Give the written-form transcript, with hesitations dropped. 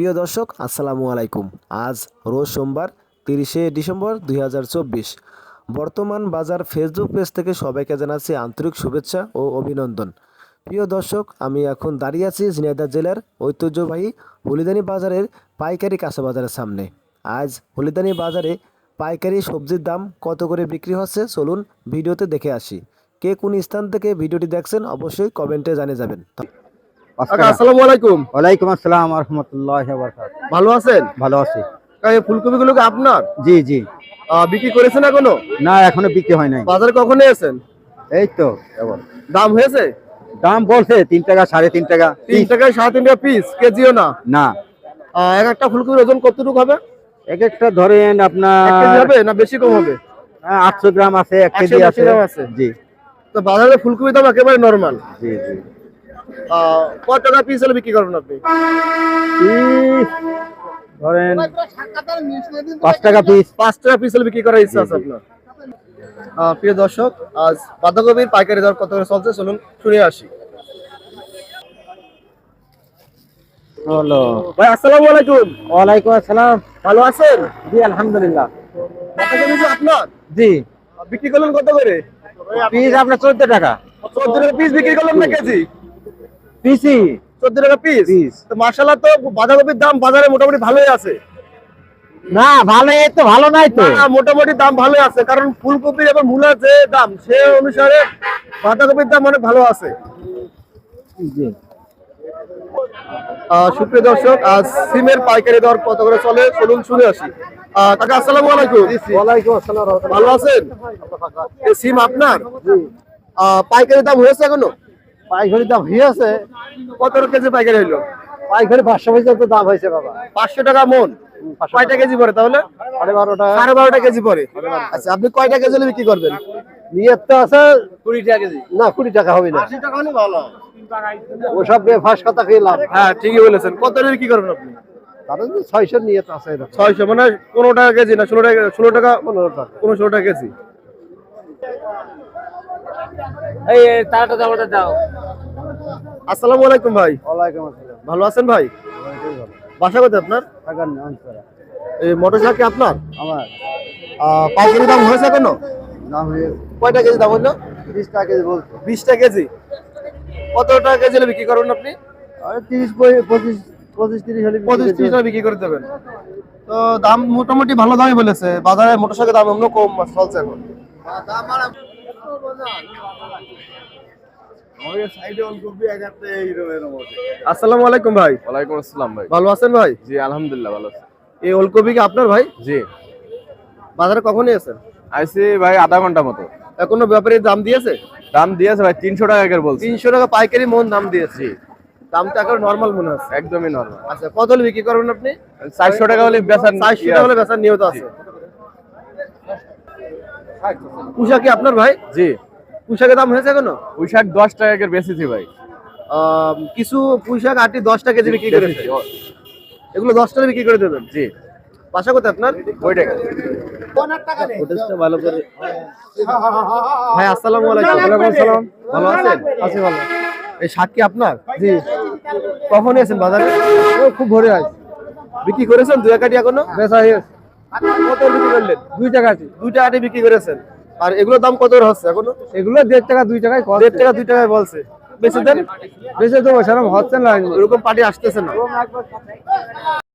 প্রিয় দর্শক আসসালামু আলাইকুম। আজ রোজ সোমবার 30শে ডিসেম্বর 2024। বর্তমান বাজার ফেসবুক পেজ থেকে সবাইকে জানাচ্ছি আন্তরিক শুভেচ্ছা ও অভিনন্দন। প্রিয় দর্শক, আমি এখন দাঁড়িয়ে আছি ঝিনাইদহ জেলার ঐতিহ্যবাহী হলিদানি বাজারের পাইকারি কাঁচা বাজারের সামনে। আজ হলিদানি বাজারে পাইকারি সবজির দাম কত করে বিক্রি হচ্ছে চলুন ভিডিওতে দেখে আসি। কে কোন স্থান থেকে ভিডিওটি দেখছেন অবশ্যই কমেন্টে জানিয়ে যাবেন। আসসালামু আলাইকুম। ওয়ালাইকুম আসসালাম ওয়া রাহমাতুল্লাহি ওয়া বারাকাতুহু। ভালো আছেন? ভালো আছি। এই ফুলকপিগুলো কি আপনার? জি জি। বিক্রি করেছেন এখনো? না, এখনো বিক্রি হয় নাই। বাজারে কখন নিয়েছেন? এই তো এবার দাম হয়েছে? দাম বলছে 3 টাকা 3.5 টাকা। 3 টাকায় 3.5 টাকা পিস, কেজিও না? না। এক একটা ফুলকপির ওজন কতটুকু হবে? এক একটা ধরেন 1 আপনার কেজি হবে না বেশি কম হবে? 800 গ্রাম আছে, 1 কেজি 180 গ্রাম আছে। জি তো বাজারে ফুলকপির দাম একেবারে নরমাল। জি জি। কত টাকা পিস হলে বিক্রি করবেন আপনি? পিস ধরেন 5 টাকা পিস। 5 টাকা পিস হলে বিক্রি করার ইচ্ছা আছে আপনার? প্রিয় দর্শক, আজ বাঁধাকপির পাইকারি দর কত করে চলছে চলুন শুনে আসি। হলো। ভাই আসসালামু আলাইকুম। ওয়ালাইকুম আসসালাম। ভালো আছেন? জি আলহামদুলিল্লাহ। বাঁধাকপি কি আপনার? জি। বিক্রি করলেন কত করে? পিস আপনার 14 টাকা। 14 টাকা পিস বিক্রি করলেন না কেজি? পিসি 14 টাকা পিস। পিস। তো মাশাআল্লাহ, তো বাঁধাকপির দাম বাজারে মোটামুটি ভালোই আছে। না, ভালো এই তো ভালো নাই তো। না, মোটামুটি দাম ভালোই আছে, কারণ ফুলকপির এবং মূলার যে দাম সে অনুসারে বাঁধাকপির দাম অনেক ভালো আছে। জি। সুপ্রিয় দর্শক, আজ সিমের পাইকারি দর কত করে চলে চলুন শুনে আসি। কাকা আসসালামু আলাইকুম। ওয়ালাইকুম আসসালাম। ভালো আছেন? এই সিম আপনার? পাইকারি দাম হয়েছে এখনো? পাইকারি দাম হয়েছে। কত কেজি পাইকারি হইলো? পাইকারি 500 পর্যন্ত দাম হয়েছে বাবা। 500 টাকা মন। কয়টা কেজি পড়ে তাহলে? 12.5 কেজি পড়ে। আচ্ছা, আপনি কয়টা কেজি হলে বিক্রি করবেন? নিয়ত তো আছে 20 টাকা কেজি। না, 20 টাকা হবে না। 80 টাকা হলে ভালো। ওসব বেফাস কথা খেলাম। হ্যাঁ, ঠিকই বলেছেন। কত হলে বিক্রি করবেন আপনি? কারণ 600 নিয়ত আছে এরকম। 600 মানে 15 টাকা কেজি না 16 টাকা? 16 টাকা 15 টাকা। 16 টাকা কেজি। এই টাকাটা দাওটা দাও। আসসালামু আলাইকুম ভাই। ওয়ালাইকুম আসসালাম। ভালো আছেন ভাই? বাসা কোথায় আপনার? টাকার নাম ছাড়া এই মোটর সাইকেল আপনার? আমার পাইকারি দাম হয়েছে কেন? নাম হয়ে কয়টা কেজি দাম হলো? 20 টাকা কেজি বলতো। 20 টাকা কেজি। কত টাকা কেজি হলে বিক্রি করবেন আপনি? আরে 30 25 30 হলে 25-30 টাকা বিক্রি করে দেবেন। তো দাম মোটামুটি ভালো দামই বলেছে। বাজারে মোটর সাইকেল দাম এমন কম চলছে এখন। আসসালামু আলাইকুম ভাই। ওয়ালাইকুম আসসালাম ভাই। ভালো আছেন ভাই? জি আলহামদুলিল্লাহ ভালো আছি। এই ওলকপি কি আপনার ভাই? জি বাজারে কখন নিয়েছেন? আইসি ভাই আধা ঘন্টা মতো। এখনো ব্যাপারী দাম দিয়েছে? দাম দিয়েছে ভাই 300 টাকা করে বলছি। 300 টাকা পাইকারি মন দাম দিয়েছে। দামটা এখন নরমাল মনে হচ্ছে। একদমই নরমাল। আচ্ছা, কত হলে বিক্রি করবেন আপনি? 400 টাকা হলে বেচার 400 টাকা হলে বেচার নিয়ত আছে। পুঁশা কি আপনার ভাই? জি। পুঁশাকের দাম হয়েছে এখনো? পুঁইশাক 10 টাকা করে বেচেছি ভাই। কিছু পুঁইশাক আটি 10 টাকা কেজি বিক্রি করেছে। এগুলো 10 টাকা বিক্রি করে দেবেন? জি। বাসা কোথায় আপনার? ওই টাকা। ভালো করে। ভাই আসসালামু আলাইকুম। ওয়ালাইকুম আসসালাম। ভালো আছেন? আছি ভালো। এই শাক কি আপনার? জি। কখন এসেছেন বাজারে? খুব ভরে আছে। বিক্রি করেছেন 2 কাটি এখনো? বেচা হয়েছে কত বিক্রি করলেন? 2 টাকা আছে। 2 টাকা আটি বিক্রি করেছেন। আর এগুলোর দাম কত হচ্ছে এখনো? এগুলো 1.5 টাকা 2 টাকায় কত? 1.5 টাকা 2 টাকায় বলছে। বেশি দেন? বেচে তো সেরকম হচ্ছে না। এরকম পার্টি আসতেছে না।